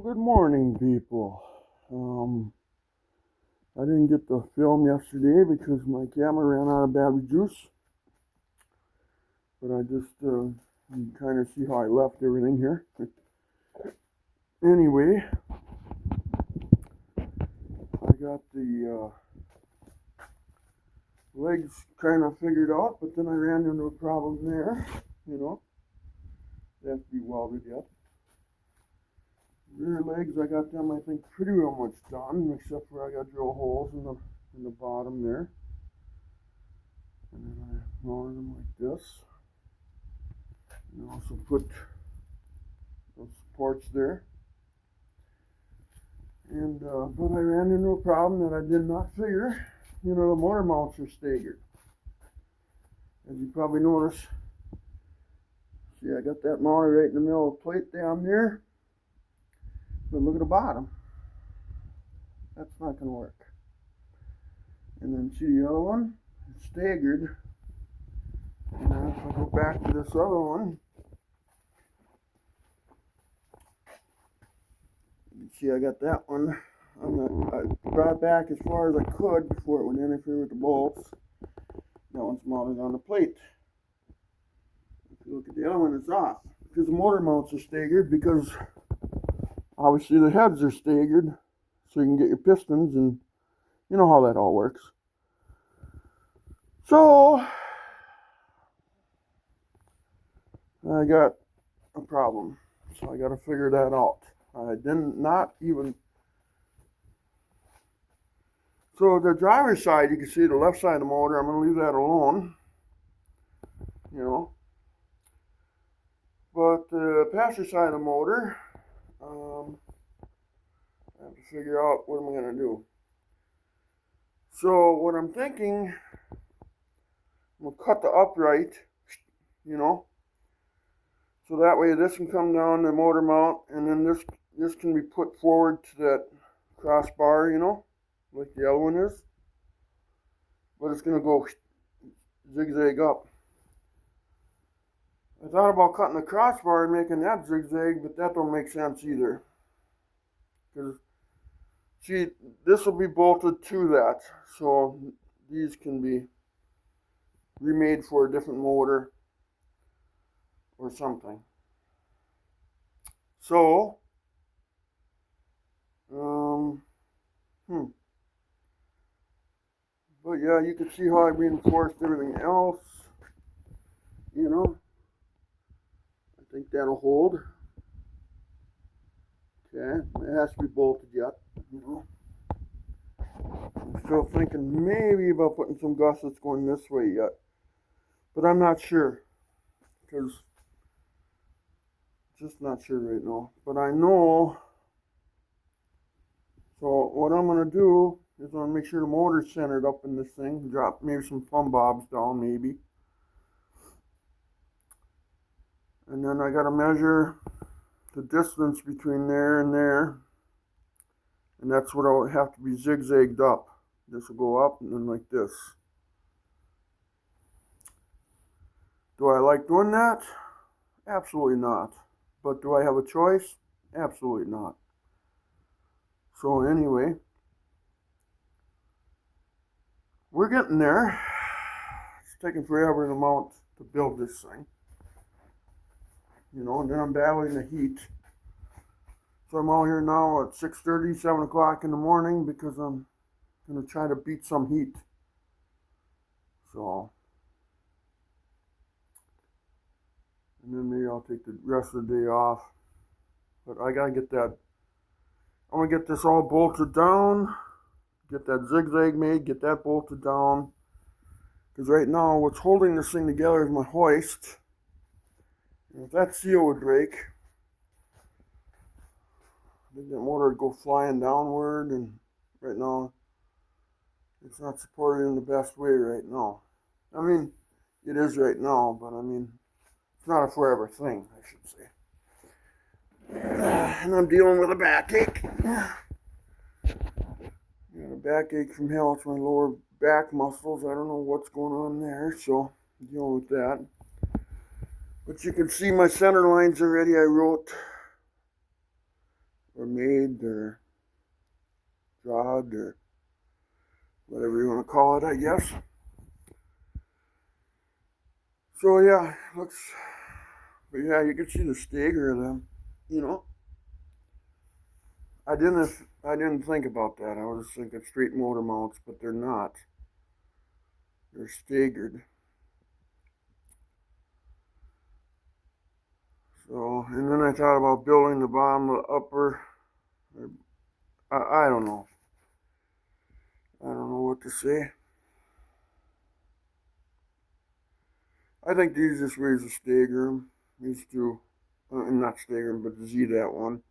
Good morning, people. I didn't get to film yesterday because my camera ran out of battery juice. But I just, you can kind of see how I left everything here. Anyway, I got the legs kind of figured out, but then I ran into a problem there. They have to be welded yet. Rear legs, I got them, I think, pretty well much done, except for I got drill holes in the bottom there. And then I mounted them like this. And also put those supports there. And but I ran into a problem that I did not figure. The motor mounts are staggered. As you probably notice, see, I got that mounted right in the middle of the plate down there. But look at the bottom. That's not going to work. And then see the other one? It's staggered. And then if I go back to this other one, you see I got that one. I brought it back as far as I could before it would interfere with the bolts. That one's mounted on the plate. If you look at the other one, it's off. Because the motor mounts are staggered, because obviously the heads are staggered, so you can get your pistons, and you know how that all works. So I got a problem. So I got to figure that out. I did not even. So the driver's side, you can see the left side of the motor. I'm going to leave that alone. But the passenger side of the motor, I have to figure out what am I going to do. So what I'm thinking, I'm going to cut the upright, so that way this can come down the motor mount, and then this can be put forward to that crossbar, like the other one is. But it's going to go zigzag up. I thought about cutting the crossbar and making that zigzag, but that don't make sense either. Because, see, this will be bolted to that, so these can be remade for a different motor or something. So, but yeah, you can see how I reinforced everything else. I think that'll hold. Okay, it has to be bolted yet. I'm still thinking maybe about putting some gussets going this way yet, but I'm not sure, because just not sure right now. But I know. So what I'm gonna do is I'm gonna make sure the motor's centered up in this thing. Drop maybe some plumb bobs down, maybe. And then I gotta measure the distance between there and there. And that's what I'll have to be zigzagged up. This will go up and then like this. Do I like doing that? Absolutely not. But do I have a choice? Absolutely not. So anyway, we're getting there. It's taking forever to mount to build this thing. And then I'm battling the heat. So I'm out here now at 6:30, 7 o'clock in the morning, because I'm going to try to beat some heat. So, and then maybe I'll take the rest of the day off. But I got to get that. I'm going to get this all bolted down, get that zigzag made, get that bolted down. Because right now, what's holding this thing together is my hoist. And if that seal would break, I think that motor would go flying downward, and right now, it's not supported in the best way right now. I mean, it is right now, but I mean, it's not a forever thing, I should say. And I'm dealing with a backache. A backache from hell. It's my lower back muscles. I don't know what's going on there, so I'm dealing with that. But you can see my center lines already. I wrote or made or drawed or whatever you want to call it, I guess. So yeah, looks, but yeah, you can see the stagger of them, you know. I didn't think about that. I was thinking straight motor mounts, but they're not. They're staggered. So, and then I thought about building the bottom of the upper. I don't know. I don't know what to say. I think the easiest way is to stagger them. These two, not stagger them, but to Z that one.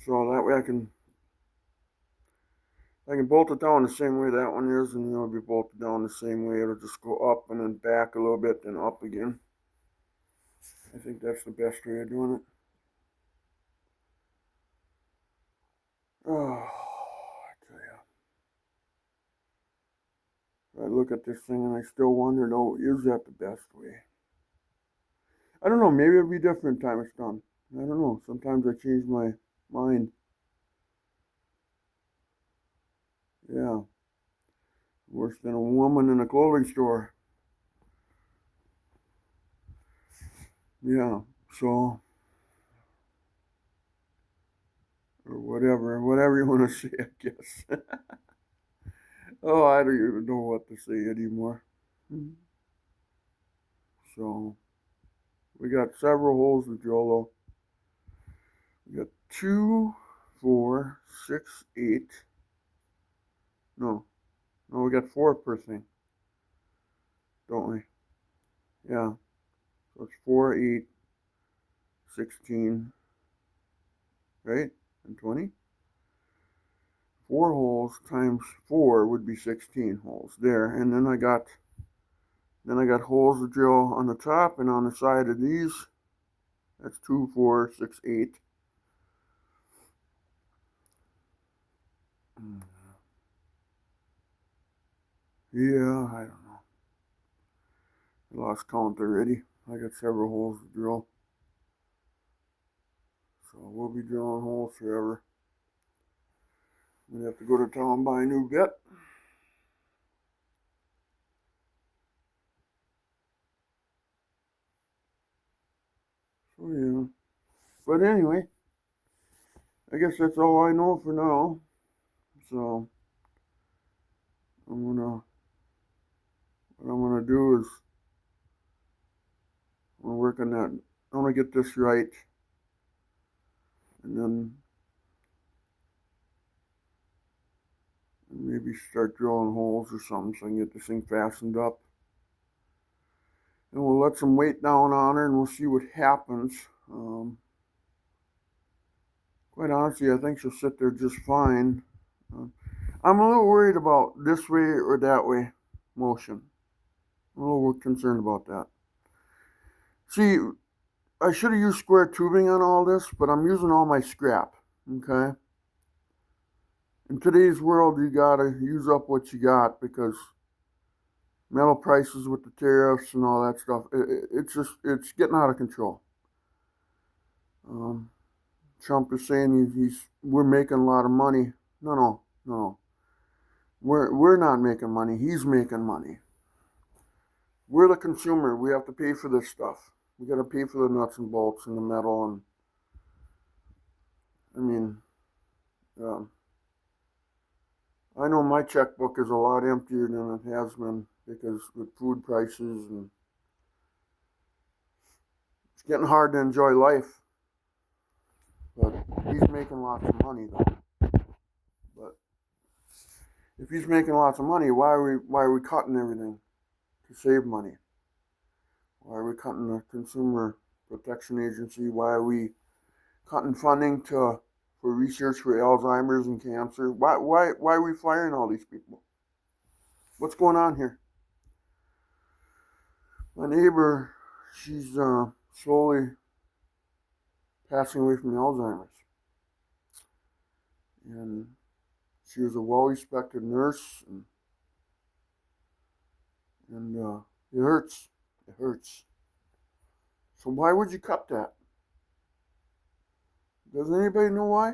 So that way I can bolt it down the same way that one is, and it'll be bolted down the same way. It'll just go up and then back a little bit, then up again. I think that's the best way of doing it. Oh, I tell you. I look at this thing and I still wonder, though, is that the best way? I don't know. Maybe it'll be different time it's done. I don't know. Sometimes I change my mind. Yeah. Worse than a woman in a clothing store. Yeah. So, or whatever you want to say, I guess. Oh, I don't even know what to say anymore. So, we got several holes to drill, though. We got 2, 4, 6, 8. No, we got 4 per thing, don't we? Yeah. So it's 4, 8, 16, right? And 20. 4 holes times 4 would be 16 holes there. And then I got holes to drill on the top and on the side of these. That's 2, 4, 6, 8. Yeah, I don't know. I lost count already. I got several holes to drill. So we'll be drilling holes forever. We have to go to town and buy a new bit. So yeah. But anyway, I guess that's all I know for now. So what I'm gonna do is I'm gonna work on that. I wanna get this right, and then maybe start drilling holes or something so I can get this thing fastened up. And we'll let some weight down on her and we'll see what happens. Quite honestly, I think she'll sit there just fine. I'm a little worried about this way or that way motion. I'm a little concerned about that. See, I should have used square tubing on all this, but I'm using all my scrap, okay? In today's world, you gotta use up what you got because metal prices with the tariffs and all that stuff, it's getting out of control. Trump is saying we're making a lot of money. No. We're not making money. He's making money. We're the consumer. We have to pay for this stuff. We got to pay for the nuts and bolts and the metal. And I mean, I know my checkbook is a lot emptier than it has been because with food prices and it's getting hard to enjoy life. But he's making lots of money though. But if he's making lots of money, why are we cutting everything to save money? Why are we cutting the Consumer Protection Agency? Why are we cutting funding for research for Alzheimer's and cancer? Why are we firing all these people? What's going on here? My neighbor, she's slowly passing away from Alzheimer's. And she was a well-respected nurse, and it hurts. It hurts. So why would you cut that? Does anybody know why?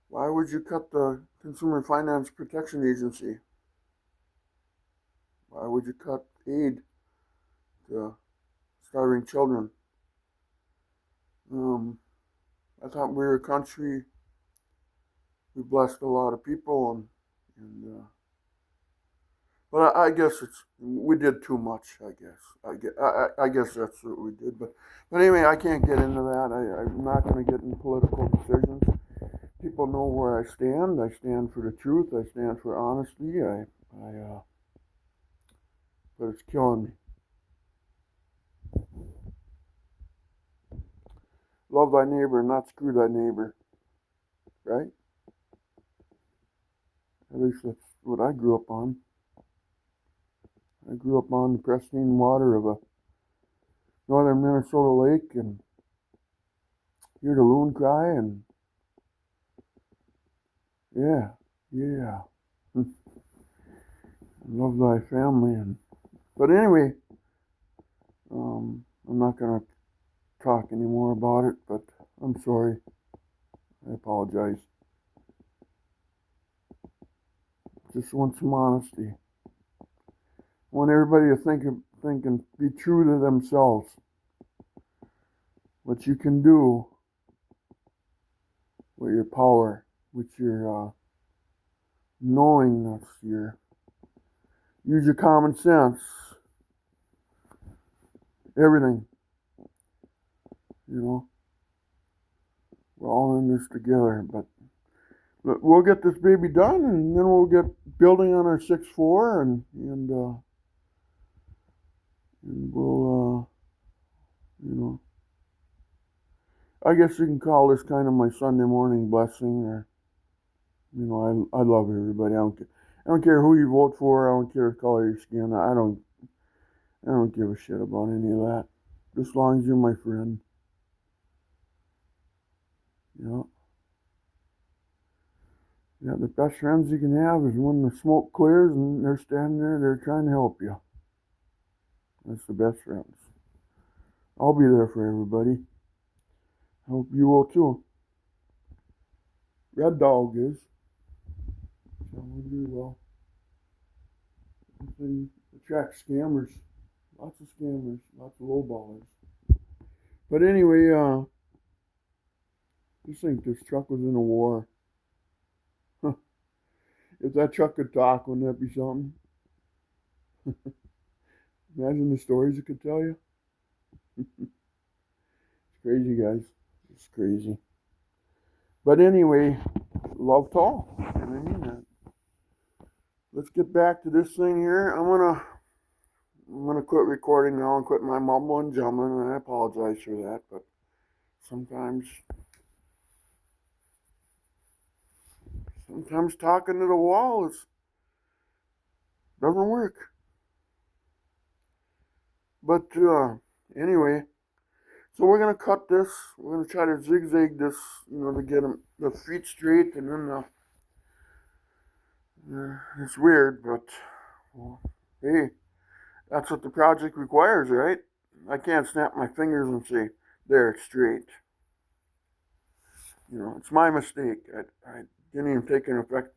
Why would you cut the Consumer Finance Protection Agency? Why would you cut aid to starving children? I thought we were a country, we blessed a lot of people, but I guess we did too much. I guess that's what we did. But anyway, I can't get into that. I'm not going to get into political decisions. People know where I stand. I stand for the truth. I stand for honesty. But it's killing me. Love thy neighbor, not screw thy neighbor. Right? At least that's what I grew up on. I grew up on the pristine water of a northern Minnesota lake and hear the loon cry and yeah. Love thy family but anyway, I'm not gonna talk anymore about it, but I'm sorry. I apologize. Just want some honesty. I want everybody to think and be true to themselves. What you can do with your power, with your knowingness, use your common sense. Everything. We're all in this together, but we'll get this baby done, and then we'll get building on our 6th floor, and we'll, I guess you can call this kind of my Sunday morning blessing, or, I love everybody. I don't care who you vote for. I don't care the color of your skin. I don't give a shit about any of that. Just as long as you're my friend. Yeah, the best friends you can have is when the smoke clears and they're standing there, they're trying to help you. That's the best friends. I'll be there for everybody. I hope you will too. Red Dog is. So we'll do well. This thing attracts scammers. Lots of scammers. Lots of lowballers. But anyway, just think this truck was in a war. If that truck could talk, wouldn't that be something? Imagine the stories it could tell you. It's crazy, guys. It's crazy. But anyway, love to all. And I mean that. Let's get back to this thing here. I'm gonna quit recording now and quit my mumbling and jumbling, and I apologize for that, but sometimes talking to the wall doesn't work. But anyway, so we're gonna cut this. We're gonna try to zigzag this, to get the feet straight, and then it's weird, but well, hey, that's what the project requires, right? I can't snap my fingers and say, there, it's straight. It's my mistake. I didn't even take an effect.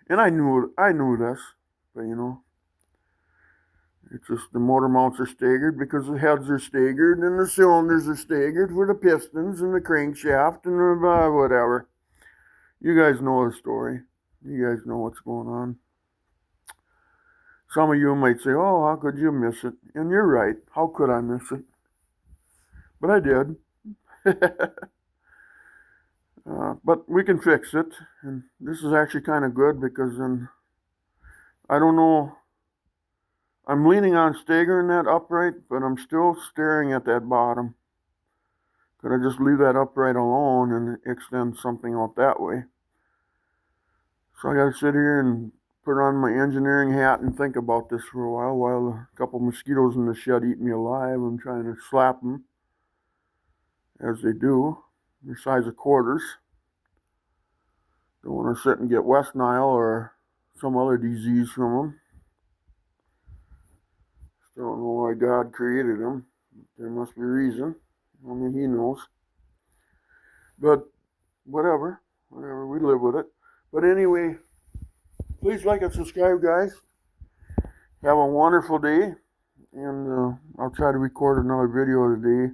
And I knew this, but it's just the motor mounts are staggered because the heads are staggered and the cylinders are staggered for the pistons and the crankshaft and the whatever. You guys know the story. You guys know what's going on. Some of you might say, oh, how could you miss it? And you're right. How could I miss it? But I did. But we can fix it. And this is actually kind of good because then, I don't know, I'm leaning on staggering that upright, but I'm still staring at that bottom. Could I just leave that upright alone and extend something out that way? So I got to sit here and put on my engineering hat and think about this for a while a couple mosquitoes in the shed eat me alive. I'm trying to slap them, as they do. They're size of quarters. Don't want to sit and get West Nile or some other disease from them. Still don't know why God created them. There must be a reason. Only He knows. But whatever, we live with it. But anyway, please like and subscribe, guys. Have a wonderful day, and I'll try to record another video today.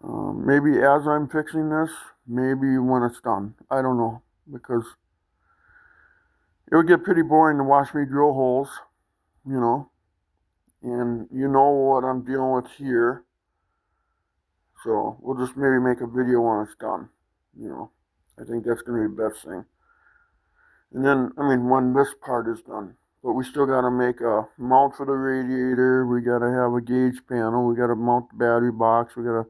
Maybe as I'm fixing this, maybe when it's done. I don't know, because it would get pretty boring to watch me drill holes, you know, and you know what I'm dealing with here. So we'll just maybe make a video when it's done, you know. I think that's going to be the best thing. And then, I mean, when this part is done. But we still got to make a mount for the radiator. We got to have a gauge panel. We got to mount the battery box. We got to,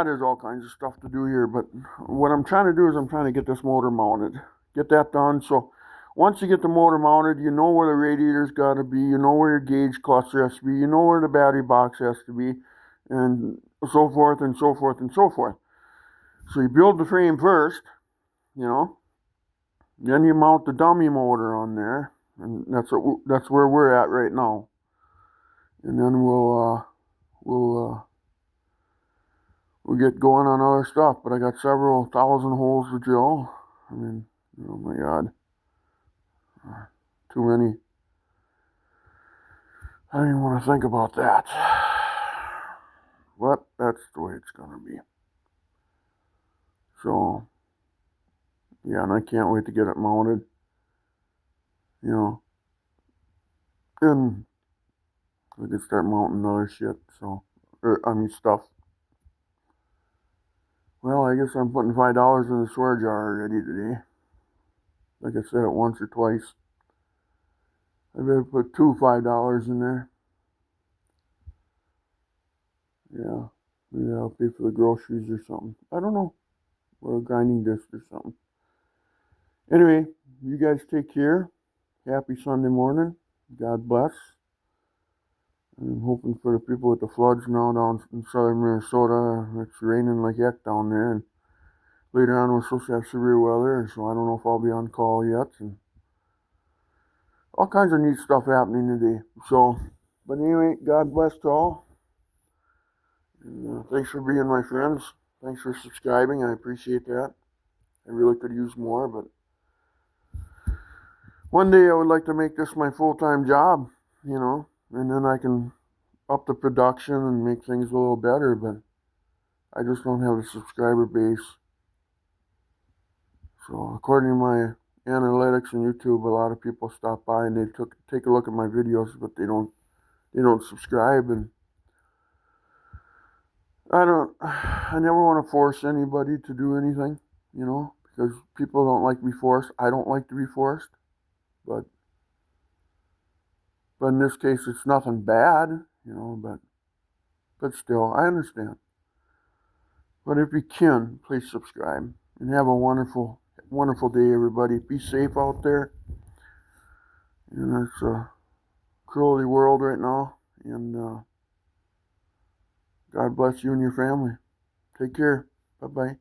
there's all kinds of stuff to do here. But what I'm trying to do is I'm trying to get this motor mounted. Get that done. So once you get the motor mounted, you know where the radiator's got to be. You know where your gauge cluster has to be. You know where the battery box has to be. And so forth and so forth and so forth. So you build the frame first, you know. Then you mount the dummy motor on there, and that's where we're at right now. And then we'll get going on other stuff. But I got several thousand holes to drill. I mean, oh my God, too many. I don't even want to think about that. But that's the way it's gonna be. So yeah, and I can't wait to get it mounted. You know, and we can start mounting other shit. So, stuff. Well, I guess I'm putting $5 in the swear jar already today. Like I said it once or twice. I better put two $5 in there. Yeah, maybe that'll pay for the groceries or something. I don't know. Or a grinding disc or something. Anyway, you guys take care. Happy Sunday morning. God bless. I'm hoping for the people with the floods now down in southern Minnesota. It's raining like heck down there, and later on we're supposed to have severe weather, so I don't know if I'll be on call yet. And all kinds of neat stuff happening today. So, but anyway, God bless to all. And thanks for being my friends. Thanks for subscribing. I appreciate that. I really could use more, but one day I would like to make this my full-time job, you know, and then I can up the production and make things a little better, but I just don't have a subscriber base. So according to my analytics on YouTube, a lot of people stop by and they take a look at my videos, but they don't subscribe. And I never want to force anybody to do anything, you know, because people don't like to be forced. I don't like to be forced, but in this case, it's nothing bad, you know, but still, I understand. But if you can, please subscribe and have a wonderful, wonderful day, everybody. Be safe out there. And it's a cruelty world right now. And God bless you and your family. Take care. Bye-bye.